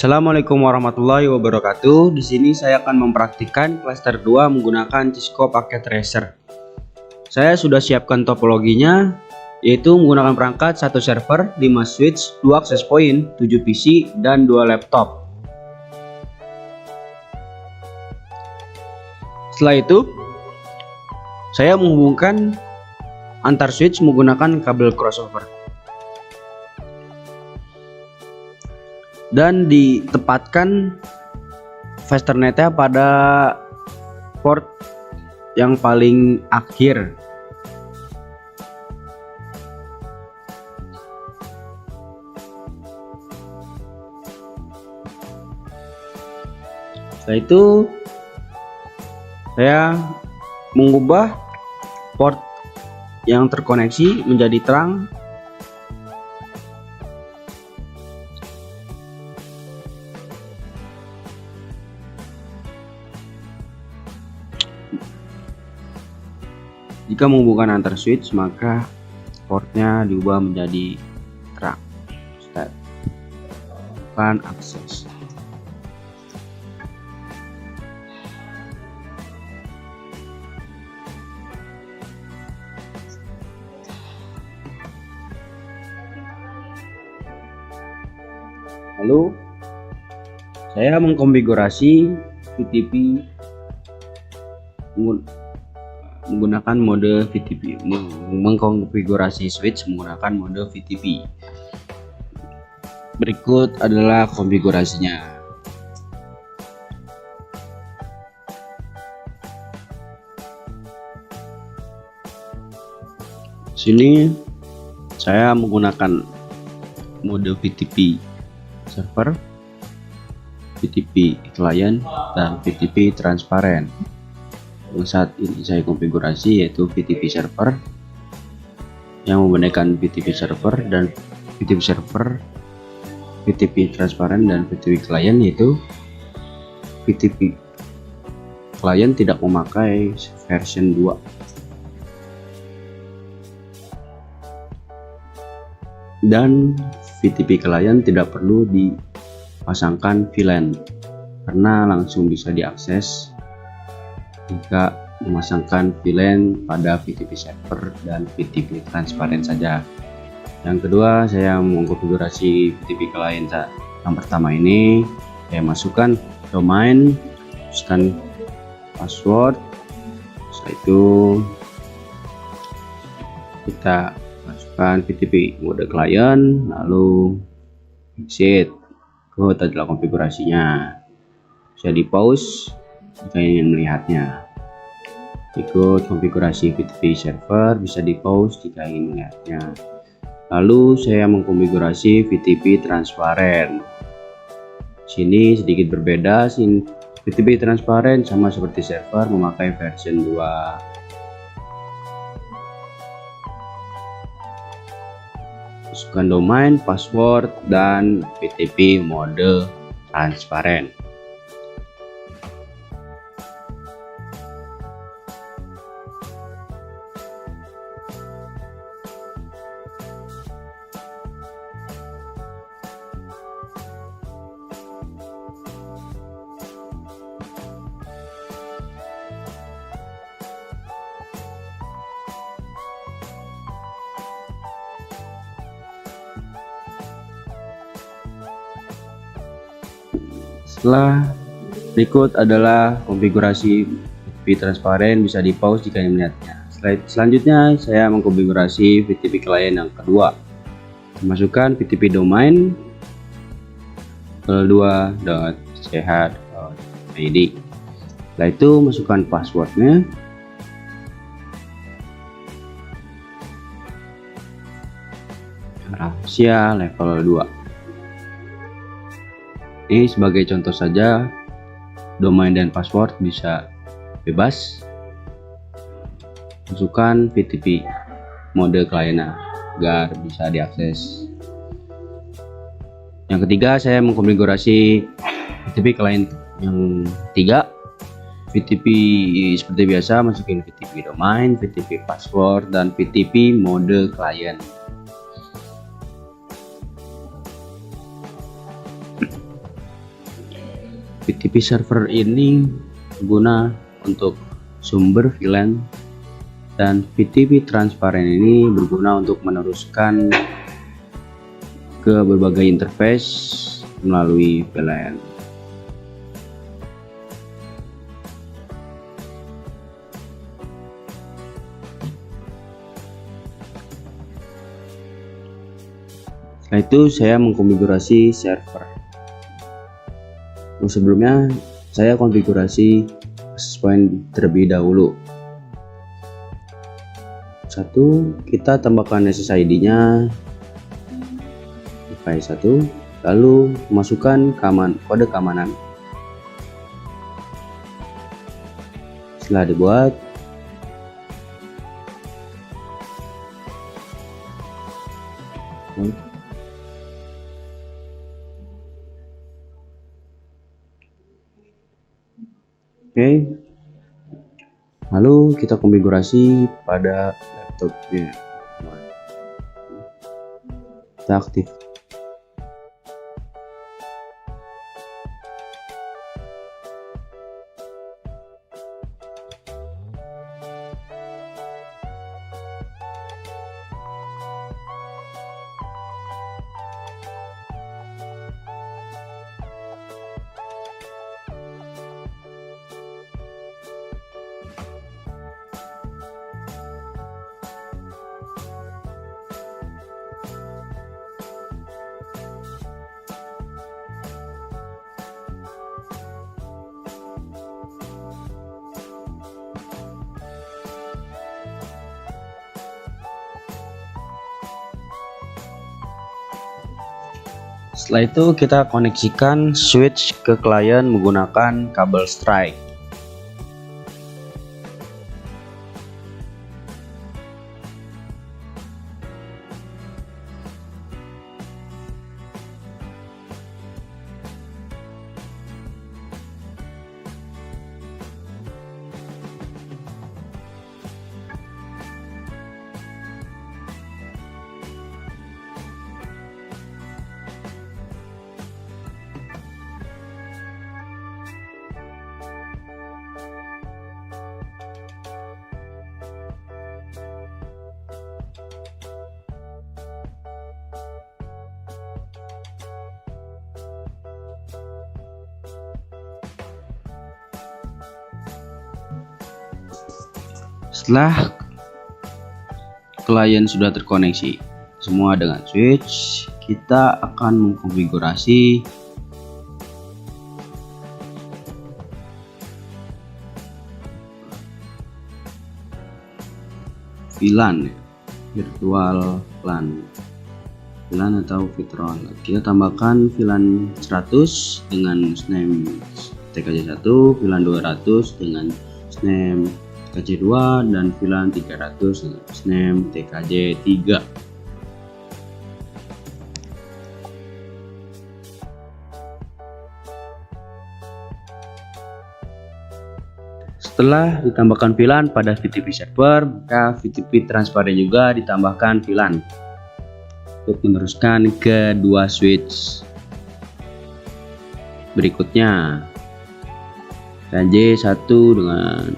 Assalamualaikum warahmatullahi wabarakatuh. Di sini saya akan mempraktikkan klaster 2 menggunakan Cisco Packet Tracer. Saya sudah siapkan topologinya, yaitu menggunakan perangkat 1 server, 5 switch, 2 access point, 7 PC, dan 2 laptop. Setelah itu, saya menghubungkan antar switch menggunakan kabel crossover. Dan ditempatkan Fasternetnya pada port yang paling akhir. Setelah itu saya mengubah port yang terkoneksi menjadi terang. Jika menghubungkan antar switch, maka portnya diubah menjadi terang. Bukan akses. Lalu saya mengkonfigurasi VTP menggunakan mode VTP, mengkonfigurasi switch menggunakan mode VTP. Berikut adalah konfigurasinya. Sini saya menggunakan mode VTP server, VTP client, dan VTP transparent. Yang saat ini saya konfigurasi yaitu VTP server yang membedakan VTP server dan VTP server, VTP transparent, dan VTP client, yaitu VTP client tidak memakai version 2. Dan VTP client tidak perlu dipasangkan VLAN karena langsung bisa diakses jika memasangkan VLAN pada VTP server dan VTP transparent saja. Yang kedua, saya mengkonfigurasi VTP client. Yang pertama ini saya masukkan domain, masukkan password. Setelah itu kita masukkan VTP mode client, lalu exit. Itu adalah konfigurasinya. Bisa di pause jika ingin melihatnya. Ikut konfigurasi VTP server, bisa di pause jika ingin melihatnya. Lalu saya mengkonfigurasi VTP transparent. Sini sedikit berbeda. VTP transparent sama seperti server, memakai version 2. Masukkan domain, password, dan VTP mode transparent. Setelah berikut adalah konfigurasi VTP transparent, bisa di pause jika ingin melihatnya. Selanjutnya saya mengkonfigurasi VTP client yang kedua. Masukkan VTP domain l2.ch.id. Setelah itu masukkan passwordnya. Rahasia level 2. Ini sebagai contoh saja, domain dan password bisa bebas. Masukkan VTP mode client agar bisa diakses. Yang ketiga, saya mengkonfigurasi VTP client yang ketiga. VTP seperti biasa, masukin VTP domain, VTP password, dan VTP mode client. PTP server ini berguna untuk sumber VLAN, dan PTP transparan ini berguna untuk meneruskan ke berbagai interface melalui VLAN. Setelah itu saya mengkonfigurasi server. Sebelumnya saya konfigurasi access point terlebih dahulu. Satu, kita tambahkan SSID-nya device 1, lalu masukkan kode keamanan. Setelah dibuat, oke, lalu kita konfigurasi pada laptopnya. Kita aktif. Setelah itu kita koneksikan switch ke klien menggunakan kabel strike. Setelah klien sudah terkoneksi semua dengan switch, kita akan mengkonfigurasi VLAN, virtual VLAN atau Vitron. Kita tambahkan VLAN 100 dengan sname TKJ1, VLAN 200 dengan sname TKJ2, dan VLAN 300 dengan sname TKJ3. Setelah ditambahkan VLAN pada VTP server, maka VTP transparan juga ditambahkan VLAN untuk meneruskan ke dua switch berikutnya, TKJ1 dengan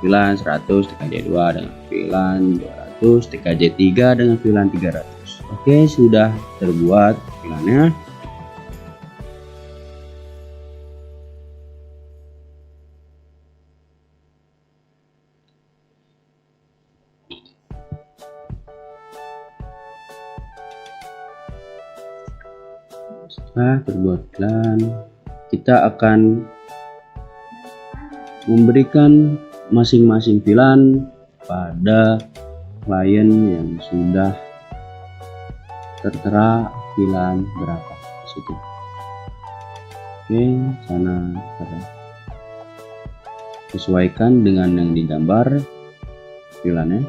VLAN 100, TKJ2 dengan VLAN 200, TKJ3 dengan VLAN 300. Oke, sudah terbuat VLAN-nya. Setelah terbuat VLAN, kita akan memberikan masing-masing VLAN pada klien yang sudah tertera VLAN berapa di situ. Oke, sana sesuaikan dengan yang digambar VLAN-nya.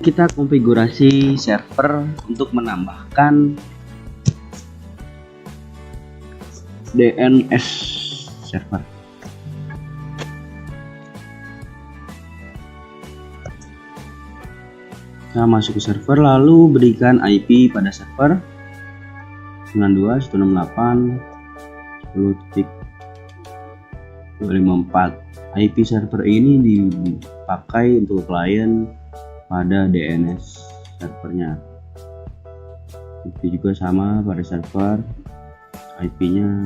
Kita konfigurasi server untuk menambahkan DNS server. Kita masuk ke server, lalu berikan IP pada server 92.168.10.254. IP server ini dipakai untuk klien pada DNS servernya. Itu juga sama pada server, IP-nya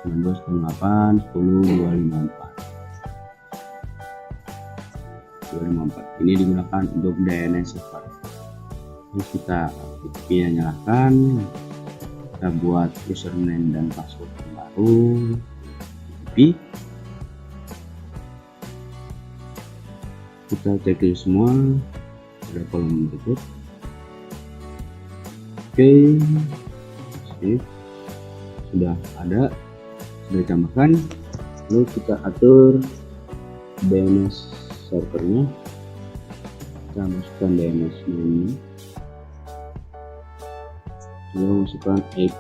92.168.10.254. Ini digunakan untuk DNS server. Terus kita TCP-nya nyalakan, kita buat username dan password yang baru TCP. Kita cek semua pada kolom berikut. Oke, save. Sudah ada, sudah ditambahkan. Lalu kita atur DNS servernya, kita masukkan DNS ini, lalu masukkan IP.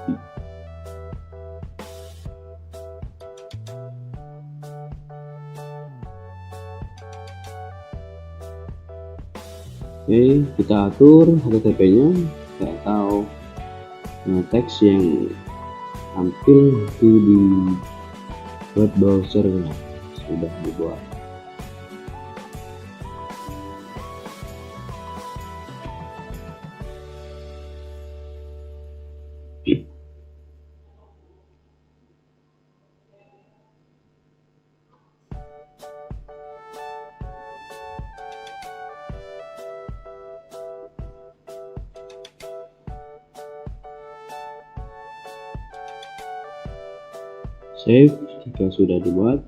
Oke, kita atur HTTP-nya atau teks yang tampil itu di web browser sudah dibuat. Save jika sudah dibuat.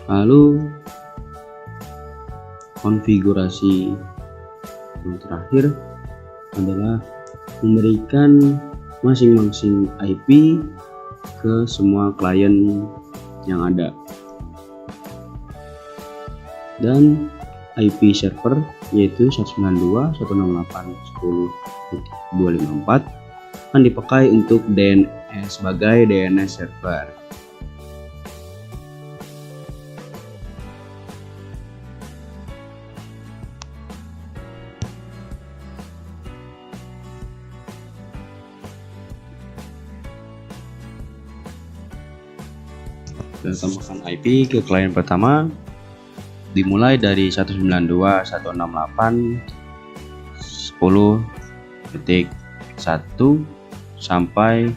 Lalu konfigurasi yang terakhir adalah memberikan masing-masing IP ke semua klien yang ada, dan IP server yaitu 192.168.10.254 akan dipakai untuk DNS sebagai DNS server. Dan tambahkan IP ke klien pertama dimulai dari 192.168.10.1 sampai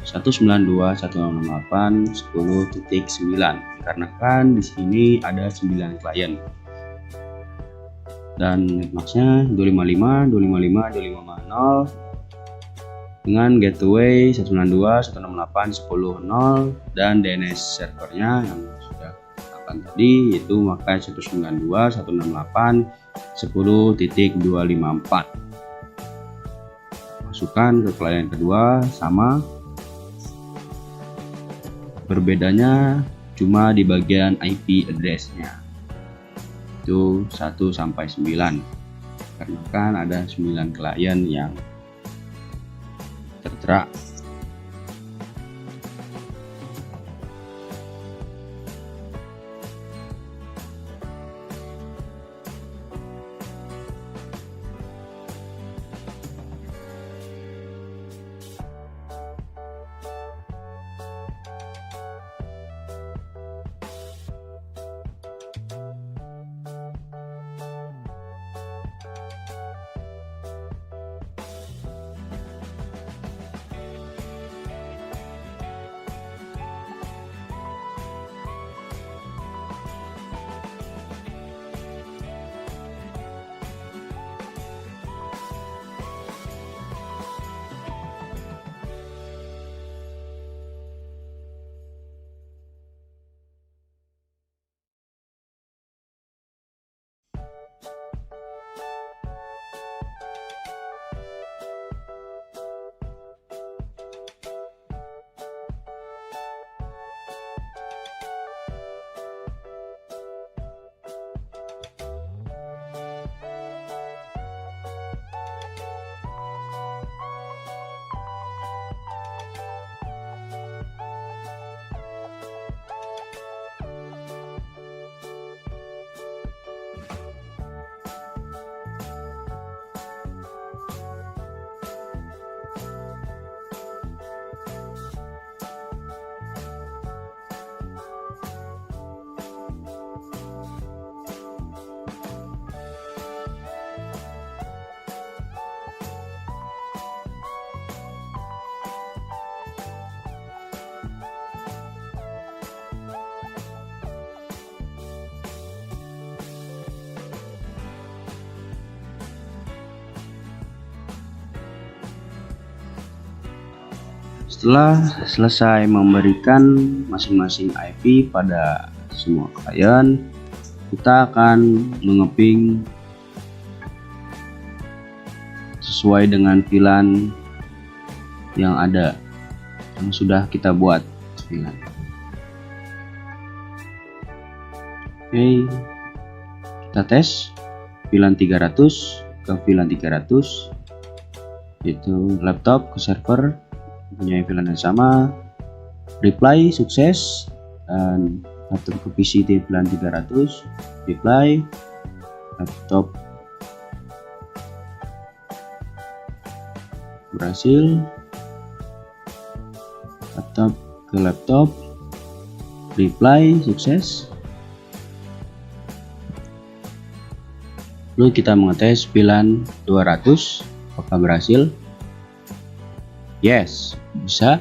192.168.10.9, karena kan di sini ada 9 klien. Dan netmasknya 255, 255, 250 dengan gateway 192.168.10.0 dan DNS servernya yang sudah akan tadi itu maka 192.168.10.254. Masukkan ke klien kedua sama, berbedanya cuma di bagian IP address-nya itu 1 sampai 9, karena kan ada 9 klien yang tertera. Setelah selesai memberikan masing-masing IP pada semua klien, kita akan mengeping sesuai dengan VLAN yang ada, yang sudah kita buat VLAN. Oke, kita tes VLAN 300 ke VLAN 300, yaitu laptop ke server punya VLAN yang sama, reply sukses, dan laptop ke PC di VLAN 300, reply, laptop berhasil, laptop ke laptop, reply sukses. Lalu kita mengetes VLAN 200 apakah berhasil. Yes, bisa.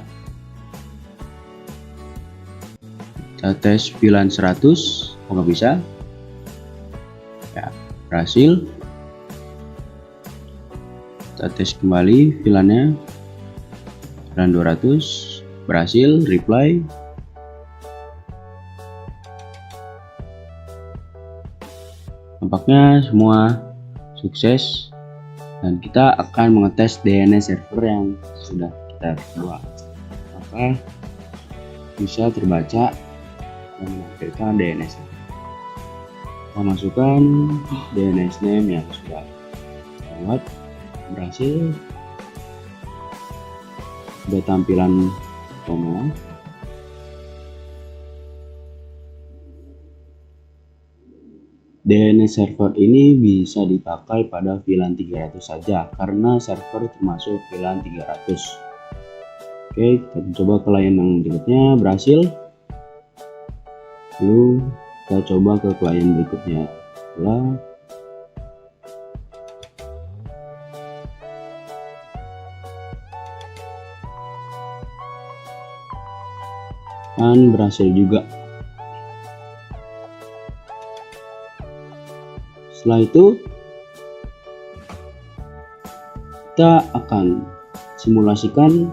Kita tes VLAN 100 apakah bisa. Ya, berhasil. Kita tes kembali VLAN-nya, VLAN 200 berhasil, reply. Nampaknya semua sukses, dan kita akan mengetes DNS server yang sudah kita buat. Maka bisa terbaca dan menampilkan DNS server. Kita masukkan DNS name yang sudah kita buat, berhasil. Ada tampilan tombol. DNS server ini bisa dipakai pada VLAN 300 saja karena server termasuk VLAN 300. Oke, kita coba ke klien yang berikutnya, berhasil. Lalu kita coba ke klien berikutnya. Dan berhasil juga. Setelah itu kita akan simulasikan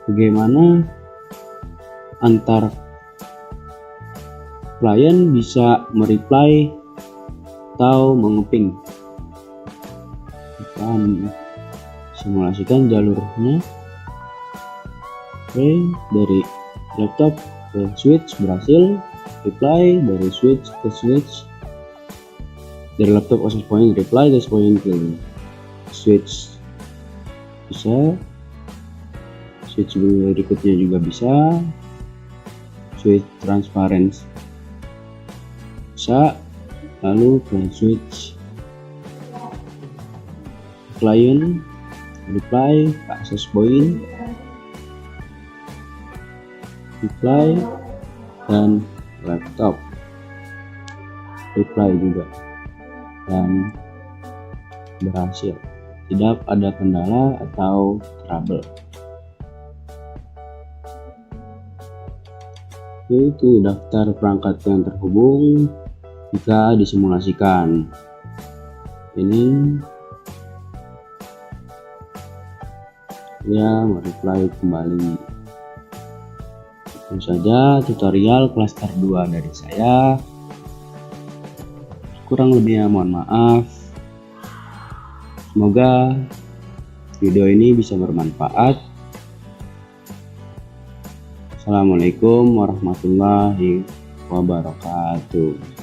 bagaimana antar klien bisa mereply atau mengeping. Kita simulasikan jalurnya. Oke, dari laptop ke switch berhasil, reply dari switch ke switch, dari laptop access point reply, access point ke switch bisa, switch berikutnya juga bisa, switch transparent bisa, lalu ke switch client reply ke access point, reply, dan laptop reply juga, dan berhasil, tidak ada kendala atau trouble. Itu daftar perangkat yang terhubung jika disimulasikan. Ini ya, mereply kembali. Itu saja tutorial klaster 2 dari saya. Kurang lebihnya mohon maaf. Semoga video ini bisa bermanfaat. Assalamualaikum warahmatullahi wabarakatuh.